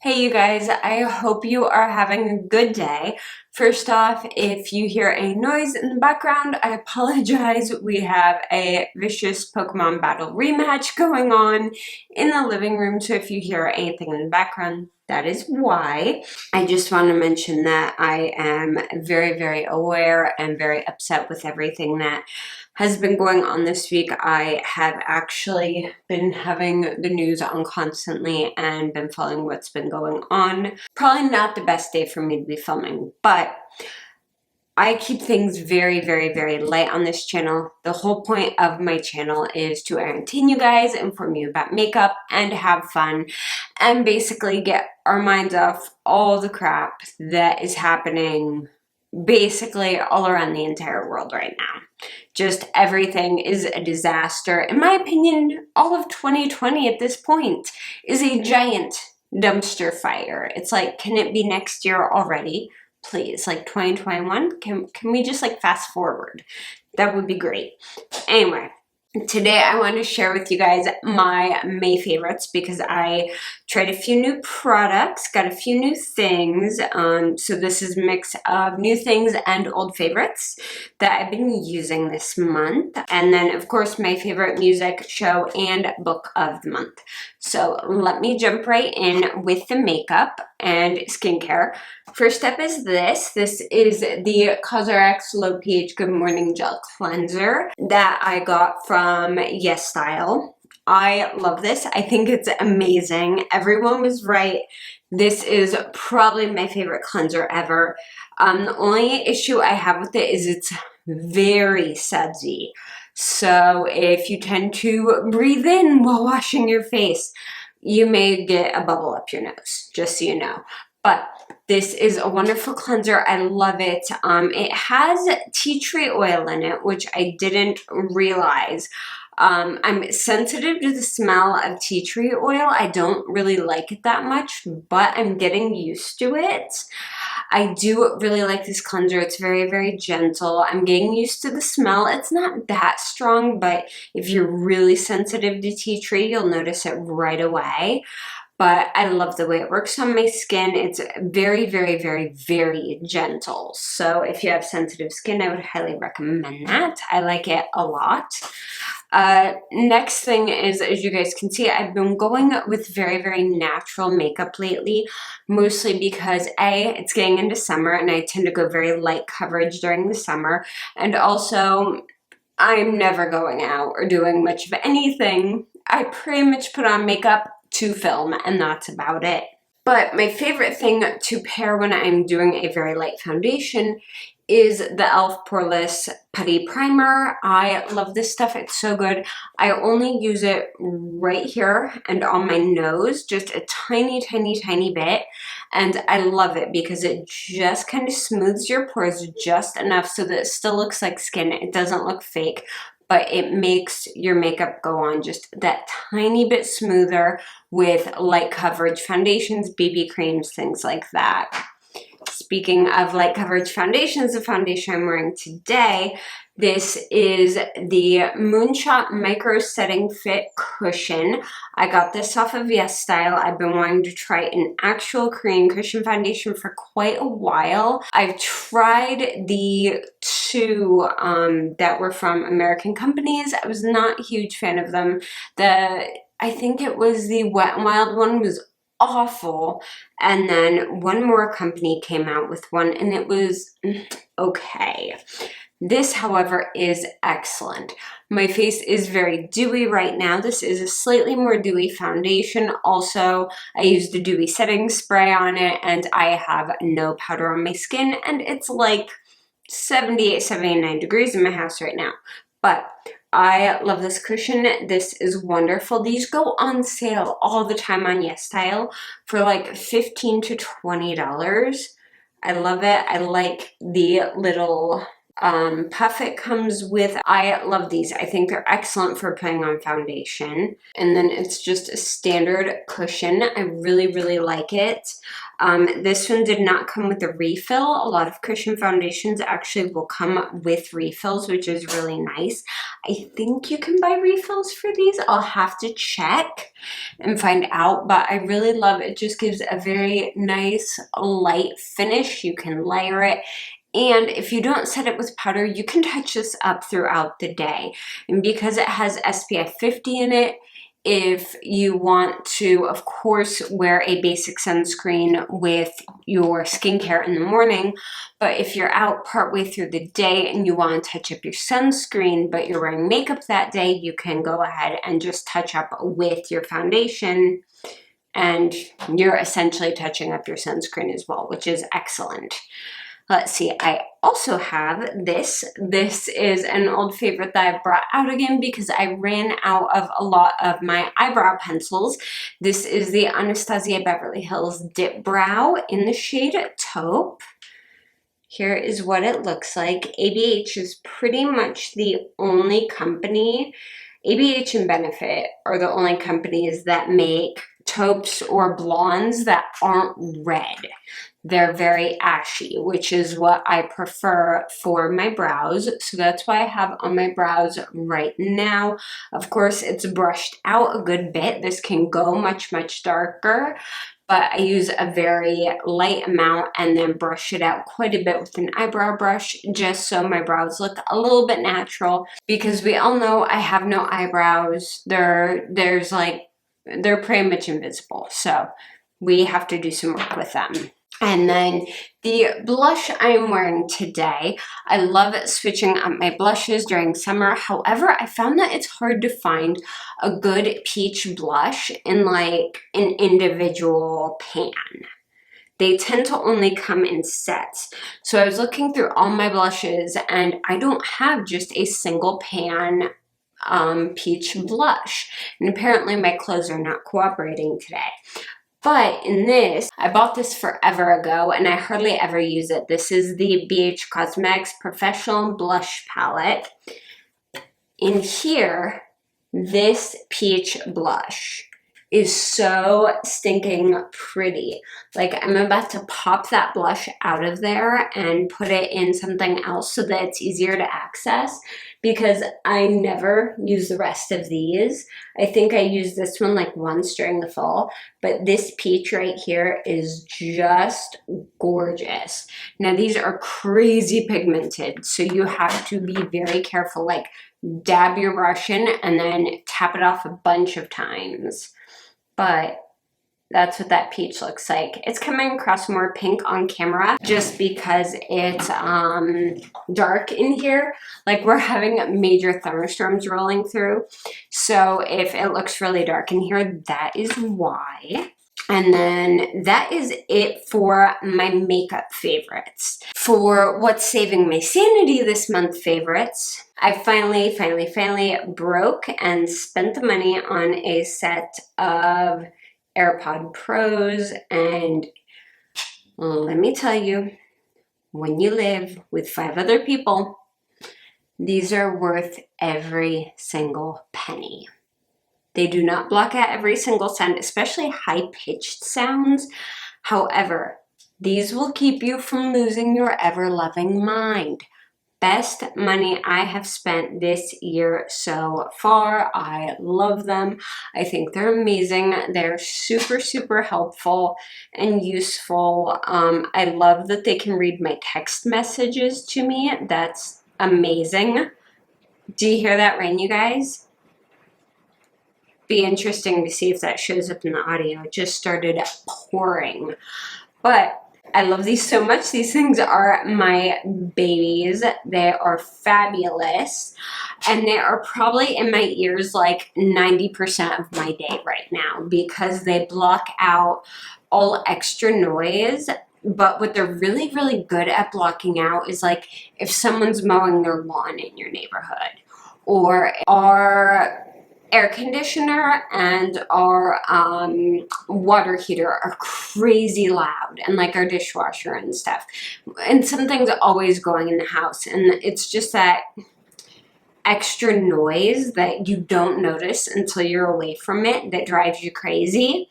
Hey you guys, I hope you are having a good day. First off, if you hear a noise in the background, I apologize. We have a vicious Pokemon battle rematch going on in the living room, so if you hear anything in the background, that is why. I just want to mention that I am very, very aware and very upset with everything that has been going on this week. I have actually been having the news on constantly and been following what's been going on. Probably not the best day for me to be filming, but I keep things very, very, very light on this channel. The whole point of my channel is to entertain you guys, inform you about makeup, and have fun, and basically get our minds off all the crap that is happening basically all around the entire world right now. Just everything is a disaster. In my opinion, all of 2020 at this point is a giant dumpster fire. It's like, can it be next year already? Please, like 2021? Can we just like fast forward? That would be great. Anyway, today I want to share with you guys my May favorites because I tried a few new products, got a few new things. So this is a mix of new things and old favorites that I've been using this month. And then of course my favorite music, show, and book of the month. So let me jump right in with the makeup and skincare. First step is this. This is the COSRX Low pH Good Morning Gel Cleanser that I got from YesStyle. I love this. I think it's amazing. Everyone was right. This is probably my favorite cleanser ever. The only issue I have with it is it's very sudsy. So if you tend to breathe in while washing your face, you may get a bubble up your nose, just so you know. But this is a wonderful cleanser. I love it. It has tea tree oil in it, which I didn't realize. I'm sensitive to the smell of tea tree oil. I don't really like it that much, but I'm getting used to it. I do really like this cleanser. It's very, very gentle. I'm getting used to the smell. It's not that strong, but if you're really sensitive to tea tree, you'll notice it right away. But I love the way it works on my skin. It's very, very, very, very gentle. So if you have sensitive skin, I would highly recommend that. I like it a lot. Next thing is, as you guys can see, I've been going with very, very natural makeup lately, mostly because it's getting into summer and I tend to go very light coverage during the summer. And also, I'm never going out or doing much of anything. I pretty much put on makeup to film and that's about it. But my favorite thing to pair when I'm doing a very light foundation is the e.l.f. Poreless Putty Primer. I love this stuff. It's so good. I only use it right here and on my nose, just a tiny, tiny, tiny bit. And I love it because it just kind of smooths your pores just enough so that it still looks like skin. It doesn't look fake, but it makes your makeup go on just that tiny bit smoother with light coverage foundations, BB creams, things like that. Speaking of light coverage foundations, the foundation I'm wearing today, this is the Moonshot Micro Setting Fit Cushion. I got this off of YesStyle. I've been wanting to try an actual Korean cushion foundation for quite a while. I've tried the two that were from American companies. I was not a huge fan of them. I think it was the Wet n Wild one was awful, and then one more company came out with one and it was okay. This, however, is excellent. My face is very dewy right now. This is a slightly more dewy foundation. Also, I used a dewy setting spray on it and I have no powder on my skin and it's like 78, 79 degrees in my house right now. But I love this cushion. This is wonderful. These go on sale all the time on YesStyle for like $15 to $20. I love it. I like the little puff it comes with. I love these. I think they're excellent for putting on foundation. And then it's just a standard cushion. I really, really like it. This one did not come with a refill. A lot of cushion foundations actually will come with refills, which is really nice. I think you can buy refills for these. I'll have to check and find out, but I really love it. It just gives a very nice light finish. You can layer it. And if you don't set it with powder, you can touch this up throughout the day. And because it has SPF 50 in it, if you want to, of course, wear a basic sunscreen with your skincare in the morning, but if you're out partway through the day and you want to touch up your sunscreen, but you're wearing makeup that day, you can go ahead and just touch up with your foundation, and you're essentially touching up your sunscreen as well, which is excellent. Let's see, I also have this. This is an old favorite that I brought out again because I ran out of a lot of my eyebrow pencils. This is the Anastasia Beverly Hills Dip Brow in the shade Taupe. Here is what it looks like. ABH is pretty much the only company, ABH and Benefit are the only companies that make taupes or blondes that aren't red. They're very ashy, which is what I prefer for my brows. So that's why I have on my brows right now. Of course, it's brushed out a good bit. This can go much, much darker, but I use a very light amount and then brush it out quite a bit with an eyebrow brush just so my brows look a little bit natural, because we all know I have no eyebrows. They're pretty much invisible. So we have to do some work with them. And then the blush I'm wearing today, I love switching up my blushes during summer. However, I found that it's hard to find a good peach blush in like an individual pan. They tend to only come in sets. So I was looking through all my blushes and I don't have just a single pan peach blush. And apparently my clothes are not cooperating today. But in this, I bought this forever ago and I hardly ever use it. This is the BH Cosmetics Professional Blush Palette. In here, this peach blush is so stinking pretty. Like, I'm about to pop that blush out of there and put it in something else so that it's easier to access, because I never use the rest of these. I think I used this one like once during the fall, but this peach right here is just gorgeous. Now these are crazy pigmented, so you have to be very careful. Like, dab your brush in and then tap it off a bunch of times. But that's what that peach looks like. It's coming across more pink on camera just because it's dark in here. Like, we're having major thunderstorms rolling through. So if it looks really dark in here, that is why. And then that is it for my makeup favorites. For what's saving my sanity this month favorites, I finally broke and spent the money on a set of AirPod Pros, and let me tell you, when you live with 5 other people, these are worth every single penny. They do not block out every single sound, especially high-pitched sounds. However, these will keep you from losing your ever-loving mind. Best money I have spent this year so far. I love them. I think they're amazing. They're super, super helpful and useful. I love that they can read my text messages to me. That's amazing. Do you hear that rain, you guys? Be interesting to see if that shows up in the audio. It just started pouring. But I love these so much. These things are my babies. They are fabulous. And they are probably in my ears like 90% of my day right now, because they block out all extra noise. But what they're really, really good at blocking out is like if someone's mowing their lawn in your neighborhood, or are air conditioner and our water heater are crazy loud, and like our dishwasher and stuff. And something's always going in the house, and it's just that extra noise that you don't notice until you're away from it that drives you crazy.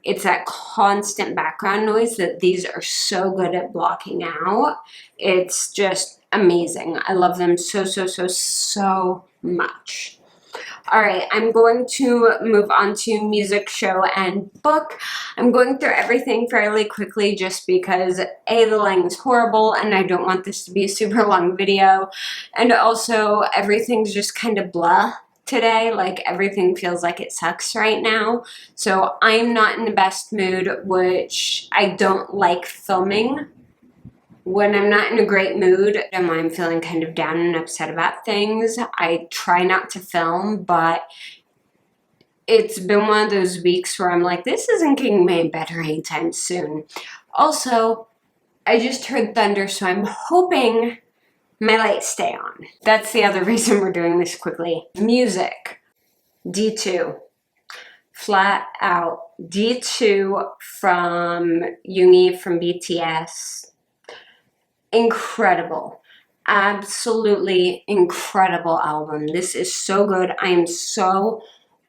It's that constant background noise that these are so good at blocking out. It's just amazing. I love them so, so, so, so much. All right, I'm going to move on to music, show, and book. I'm going through everything fairly quickly just because A, the length is horrible and I don't want this to be a super long video. And also, everything's just kind of blah today. Like, everything feels like it sucks right now. So I'm not in the best mood, which I don't like filming. When I'm not in a great mood and when I'm feeling kind of down and upset about things, I try not to film, but it's been one of those weeks where I'm like, this isn't getting made better anytime soon. Also, I just heard thunder, so I'm hoping my lights stay on. That's the other reason we're doing this quickly. Music, D2. Flat out. D2 from Yoongi from BTS. Incredible. Absolutely incredible album. This is so good. I am so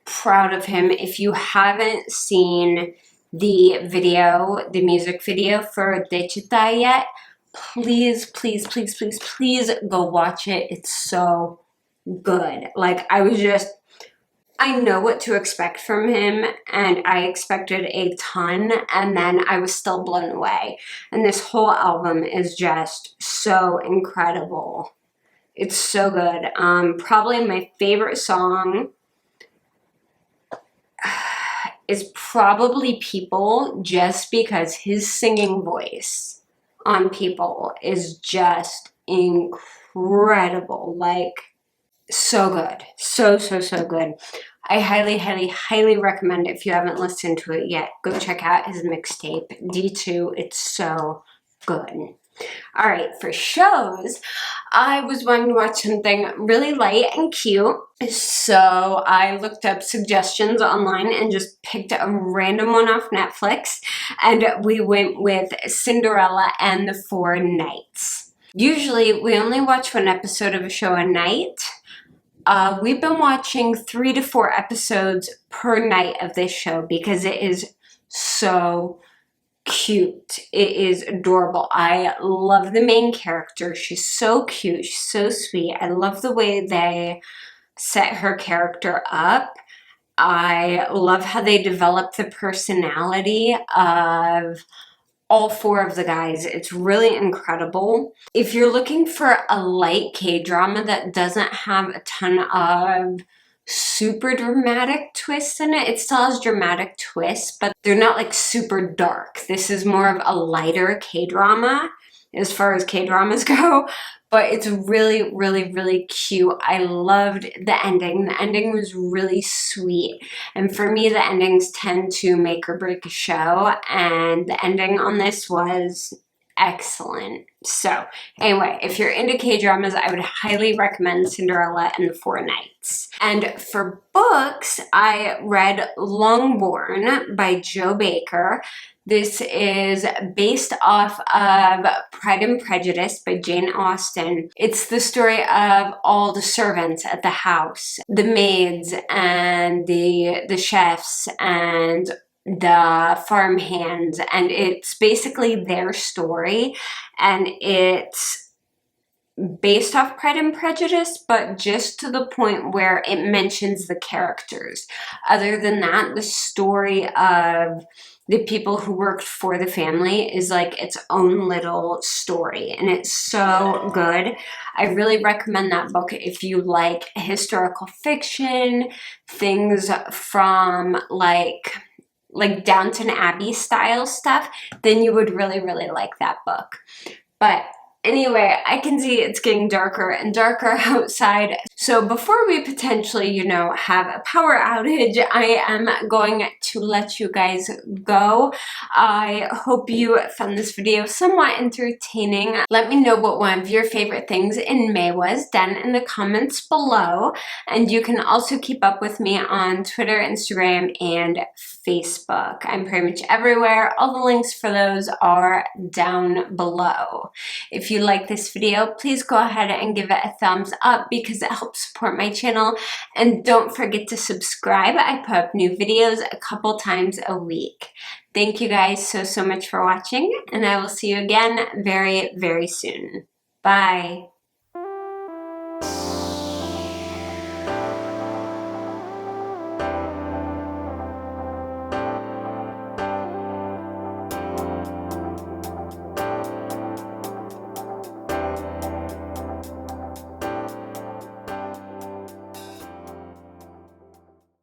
proud of him. If you haven't seen the video, the music video for Dechita yet, please, please, please, please, please go watch it. It's so good. Like, I know what to expect from him, and I expected a ton, and then I was still blown away. And this whole album is just so incredible. It's so good. Probably my favorite song is probably People, just because his singing voice on People is just incredible. Like, so good. So, so, so good. I highly, highly, highly recommend it. If you haven't listened to it yet, go check out his mixtape, D2. It's so good. All right, for shows, I was wanting to watch something really light and cute. So I looked up suggestions online and just picked a random one off Netflix. And we went with Cinderella and the Four Knights. Usually, we only watch one episode of a show a night. We've been watching 3 to 4 episodes per night of this show because it is so cute. It is adorable. I love the main character. She's so cute. She's so sweet. I love the way they set her character up. I love how they develop the personality of all 4 of the guys. It's really incredible. If you're looking for a light K-drama that doesn't have a ton of super dramatic twists in it, it still has dramatic twists, but they're not like super dark. This is more of a lighter K-drama as far as K-dramas go, but it's really, really, really cute. I loved the ending. The ending was really sweet. And for me, the endings tend to make or break a show, and the ending on this was excellent. So anyway, if you're into K-dramas, I would highly recommend Cinderella and the Four Knights. And for books, I read Longborn by Jo Baker. This is based off of Pride and Prejudice by Jane Austen. It's the story of all the servants at the house, the maids and the chefs and the farm hands, and it's basically their story, and it's based off Pride and Prejudice, but just to the point where it mentions the characters. Other than that, the story of the people who worked for the family is like its own little story, and it's so good. I really recommend that book if you like historical fiction, things from like Downton Abbey style stuff, then you would really, really like that book. But anyway, I can see it's getting darker and darker outside, So before we potentially, have a power outage, I am going to let you guys go. I hope you found this video somewhat entertaining. Let me know what one of your favorite things in May was down in the comments below. And you can also keep up with me on Twitter, Instagram, and Facebook. I'm pretty much everywhere. All the links for those are down below. If you like this video, please go ahead and give it a thumbs up because it helps support my channel. And don't forget to subscribe. I put up new videos a couple times a week. Thank you guys so much for watching, and I will see you again very, very soon. Bye.